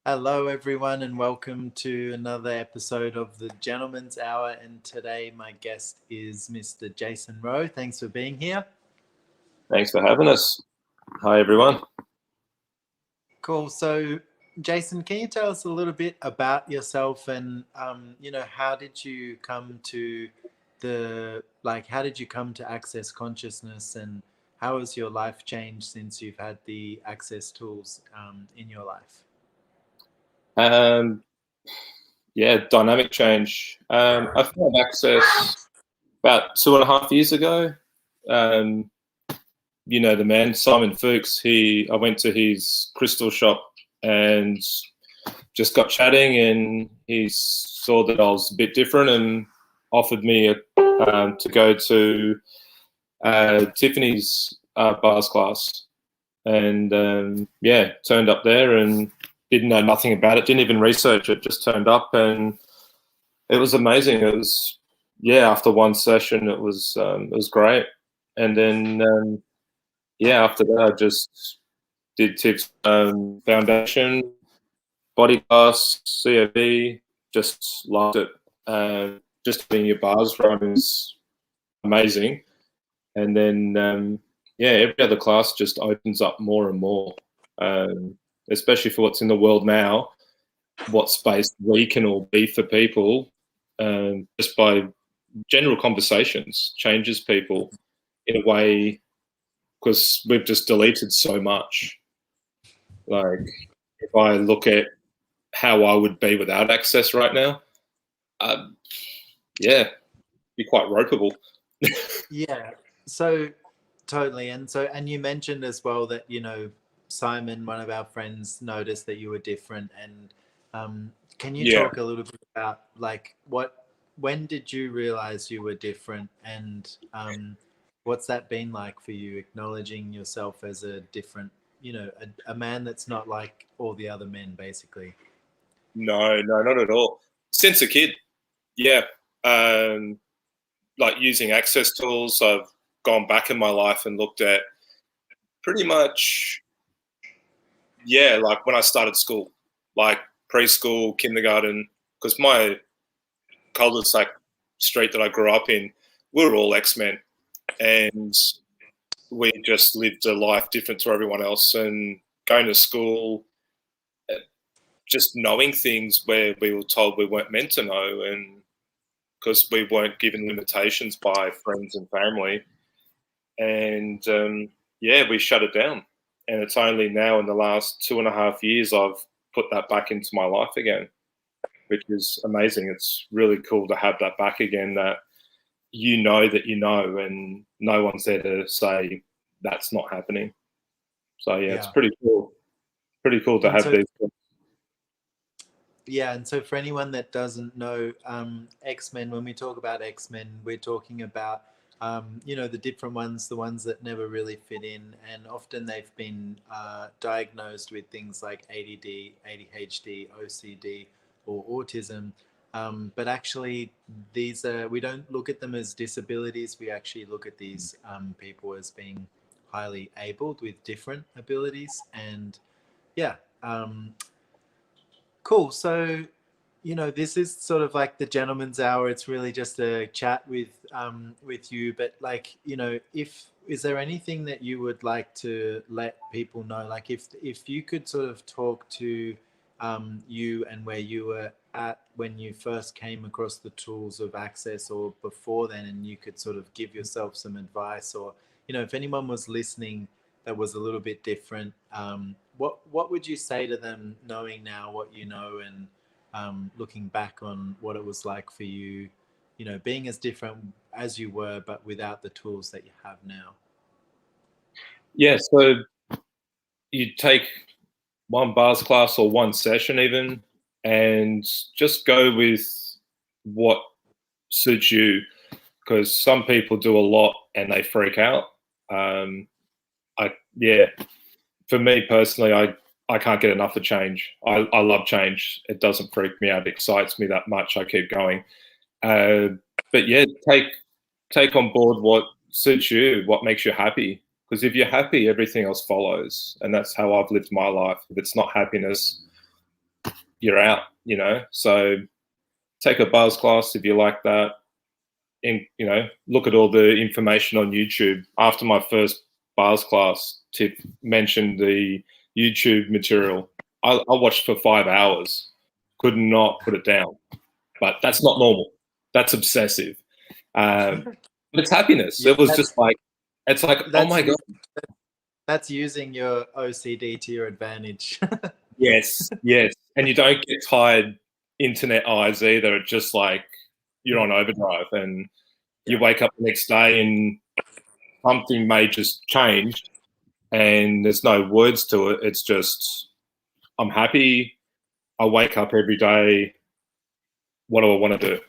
Hello, everyone, and welcome to another episode of the Gentleman's Hour. And today, my guest is Mr. Jason Rowe. Thanks for being here. Thanks for having us. Hi, everyone. Cool. So, Jason, can you tell us a little bit about yourself and, how did you come to how did you come to Access Consciousness, and how has your life changed since you've had the Access tools in your life? Dynamic change. I found Access about 2.5 years ago. The man, Simon Fuchs, I went to his crystal shop and just got chatting, and he saw that I was a bit different and offered me to go to Tiffany's bars class. And turned up there and didn't know nothing about it, didn't even research it, just turned up, and it was amazing. It was, after one session, it was great. And then, after that, I just did TIFF's foundation, body class, COB, just loved it. Just being your bars run is amazing. And then, every other class just opens up more and more. Especially for what's in the world now, what space we can all be for people, just by general conversations, changes people in a way, because we've just deleted so much. Like, if I look at how I would be without Access right now, be quite ropeable. Yeah, so totally. And you mentioned as well that, Simon, one of our friends, noticed that you were different. And can you talk a little bit about when did you realize you were different, and what's that been like for you, acknowledging yourself as a different, a man that's not like all the other men, basically? No, not at all. Since a kid, like using Access tools, I've gone back in my life and looked at pretty much, like when I started school, like preschool, kindergarten, because my cul-de-sac street that I grew up in, we were all X-Men, and we just lived a life different to everyone else, and going to school, just knowing things where we were told we weren't meant to know, and because we weren't given limitations by friends and family. And we shut it down. And it's only now in the last 2.5 years I've put that back into my life again, which is amazing. It's really cool to have that back again, that and no one's there to say that's not happening. So it's pretty cool. Pretty cool to have these. Yeah, and so for anyone that doesn't know, X-Men, when we talk about X-Men, we're talking about, the different ones, the ones that never really fit in, and often they've been diagnosed with things like ADD, ADHD, OCD, or autism. But actually, we don't look at them as disabilities. We actually look at these people as being highly abled with different abilities. And cool. So, this is sort of like the gentleman's hour. It's really just a chat with you. But is there anything that you would like to let people know? Like, if you could sort of talk to you and where you were at when you first came across the tools of Access, or before then, and you could sort of give yourself some advice, or if anyone was listening that was a little bit different, what would you say to them, knowing now what you know, and looking back on what it was like for you, being as different as you were, but without the tools that you have now? Yeah, so you take one bars class or one session even, and just go with what suits you, because some people do a lot and they freak out. For me personally, I can't get enough of change. I love change. It doesn't freak me out. It excites me that much. I keep going. But take on board what suits you, what makes you happy. Because if you're happy, everything else follows. And that's how I've lived my life. If it's not happiness, you're out, you know. So take a bars class if you like that. And, you know, look at all the information on YouTube. After my first bars class, Tip mentioned the YouTube material. I watched for 5 hours, could not put it down. But that's not normal. That's obsessive. But it's happiness. Yeah, It was just like, it's like, oh that's my God. that's using your OCD to your advantage. Yes, yes. And you don't get tired internet eyes either. It's just like you're on overdrive and you wake up the next day and something may just changed and there's no words to it. It's just, I'm happy. I wake up every day. What do I want to do?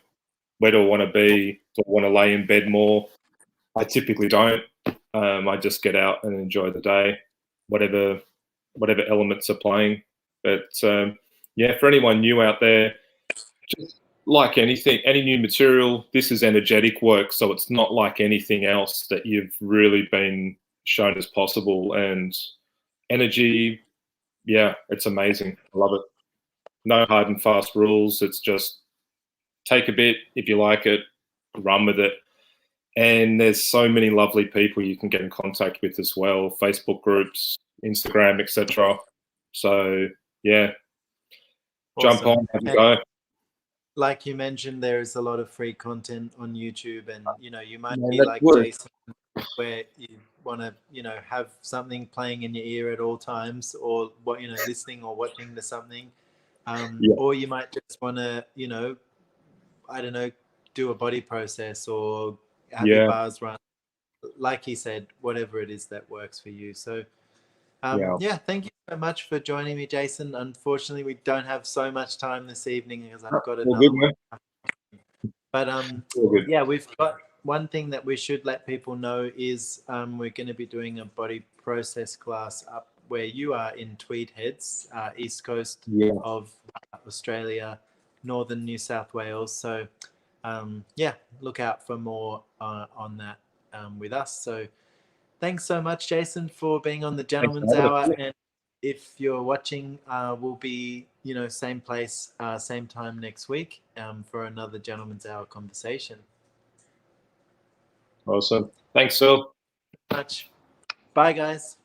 Where do I want to be? Do I want to lay in bed more? I typically don't. I just get out and enjoy the day, whatever elements are playing. But yeah, for anyone new out there, just like anything, any new material, this is energetic work, so it's not like anything else that you've really been shown as possible. And energy, yeah, it's amazing. I love it. No hard and fast rules. It's just take a bit if you like it, run with it. And there's so many lovely people you can get in contact with as well, Facebook groups, Instagram, etc. So yeah, Awesome. jump on, have a go. Like you mentioned, there is a lot of free content on YouTube, and you know, you might be that's like good. Jason, where you want to, you know, have something playing in your ear at all times, or what, you know, listening or watching to something, Yeah. or you might just want to, you know, I don't know, do a body process or have your Yeah, bars run. Like he said, whatever it is that works for you. So yeah. yeah, thank you so much for joining me, Jason. Unfortunately, we don't have so much time this evening because I've got All another good, one. man. But All good. yeah, we've got one thing that we should let people know is we're going to be doing a body process class up where you are in Tweed Heads, east coast Yeah. of Australia, northern New South Wales. So yeah, look out for more on that with us. So thanks so much, Jason, for being on the Thanks Gentleman's for having Hour. us. And if you're watching, we'll be, you know, same place, same time next week for another Gentleman's Hour conversation. Awesome. Thanks, Phil. Much. Bye, guys.